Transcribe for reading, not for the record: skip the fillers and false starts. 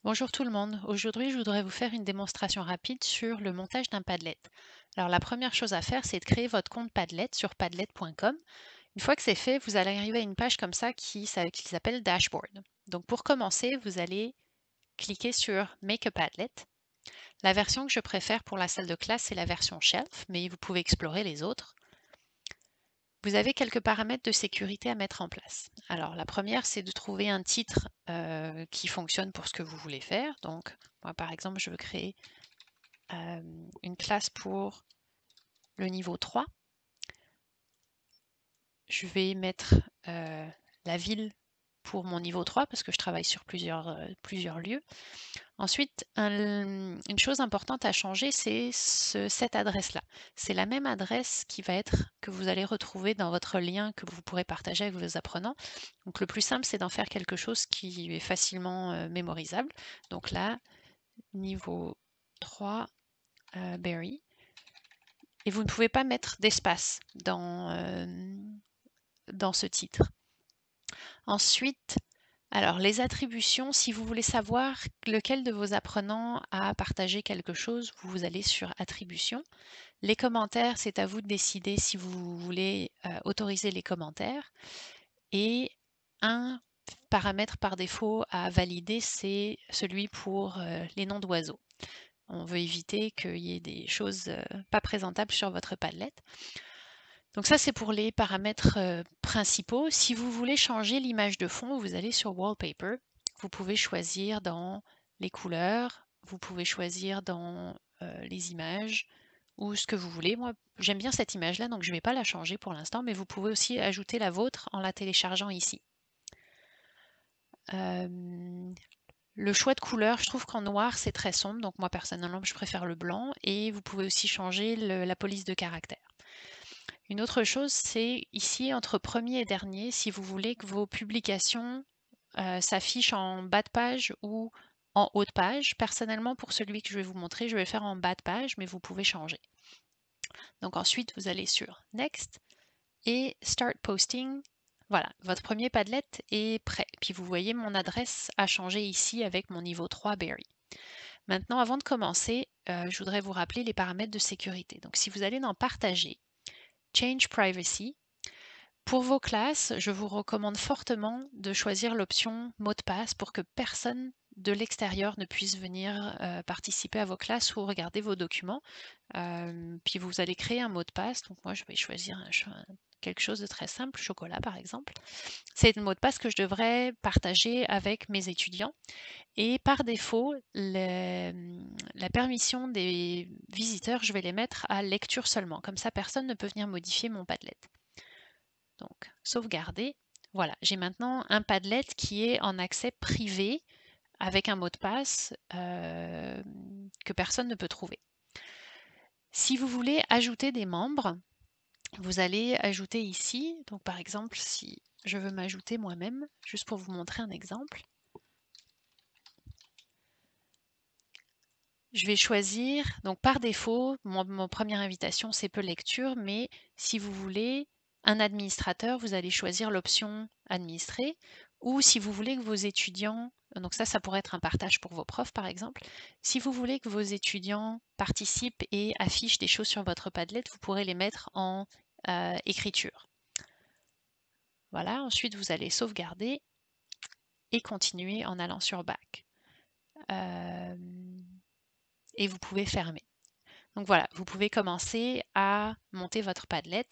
Bonjour tout le monde. Aujourd'hui, je voudrais vous faire une démonstration rapide sur le montage d'un Padlet. Alors, la première chose à faire, c'est de créer votre compte Padlet sur padlet.com. Une fois que c'est fait, vous allez arriver à une page comme ça qui s'appelle Dashboard. Donc, pour commencer, vous allez cliquer sur Make a Padlet. La version que je préfère pour la salle de classe, c'est la version Shelf, mais vous pouvez explorer les autres. Vous avez quelques paramètres de sécurité à mettre en place. Alors, la première, c'est de trouver un titre qui fonctionne pour ce que vous voulez faire. Donc, moi, par exemple, je veux créer une classe pour le niveau 3. Je vais mettre la ville pour mon niveau 3 parce que je travaille sur plusieurs lieux. Ensuite, une chose importante à changer, c'est cette adresse-là. C'est la même adresse que vous allez retrouver dans votre lien que vous pourrez partager avec vos apprenants. Donc le plus simple, c'est d'en faire quelque chose qui est facilement mémorisable. Donc là, niveau 3, Berry. Et vous ne pouvez pas mettre d'espace dans ce titre. Ensuite, alors les attributions, si vous voulez savoir lequel de vos apprenants a partagé quelque chose, vous allez sur Attributions. Les commentaires, c'est à vous de décider si vous voulez autoriser les commentaires. Et un paramètre par défaut à valider, c'est celui pour les noms d'oiseaux. On veut éviter qu'il y ait des choses pas présentables sur votre Padlet. Donc ça, c'est pour les paramètres principaux. Si vous voulez changer l'image de fond, vous allez sur Wallpaper. Vous pouvez choisir dans les couleurs, vous pouvez choisir dans les images ou ce que vous voulez. Moi, j'aime bien cette image-là, donc je ne vais pas la changer pour l'instant, mais vous pouvez aussi ajouter la vôtre en la téléchargeant ici. Le choix de couleur, je trouve qu'en noir, c'est très sombre, donc moi personnellement, je préfère le blanc, et vous pouvez aussi changer la police de caractère. Une autre chose, c'est ici, entre premier et dernier, si vous voulez que vos publications s'affichent en bas de page ou en haut de page. Personnellement, pour celui que je vais vous montrer, je vais le faire en bas de page, mais vous pouvez changer. Donc ensuite, vous allez sur Next et Start Posting. Voilà, votre premier Padlet est prêt. Puis vous voyez, mon adresse a changé ici avec mon niveau 3 Berry. Maintenant, avant de commencer, je voudrais vous rappeler les paramètres de sécurité. Donc si vous allez dans Partager, Change Privacy, pour vos classes, je vous recommande fortement de choisir l'option mot de passe pour que personne de l'extérieur ne puisse venir participer à vos classes ou regarder vos documents. Puis vous allez créer un mot de passe. Donc moi, je vais choisir quelque chose de très simple, chocolat par exemple. C'est le mot de passe que je devrais partager avec mes étudiants. Et par défaut, la permission des visiteurs, je vais les mettre à lecture seulement. Comme ça, personne ne peut venir modifier mon Padlet. Donc, sauvegarder. Voilà, j'ai maintenant un Padlet qui est en accès privé avec un mot de passe que personne ne peut trouver. Si vous voulez ajouter des membres, vous allez ajouter ici. Donc, par exemple, si je veux m'ajouter moi-même, juste pour vous montrer un exemple, je vais choisir, donc par défaut, mon première invitation, c'est peu lecture, mais si vous voulez un administrateur, vous allez choisir l'option administrer, ou si vous voulez que vos étudiants, donc ça pourrait être un partage pour vos profs par exemple, si vous voulez que vos étudiants participent et affichent des choses sur votre Padlet, vous pourrez les mettre en écriture. Voilà, ensuite vous allez sauvegarder et continuer en allant sur Back. Et vous pouvez fermer. Donc voilà, vous pouvez commencer à monter votre Padlet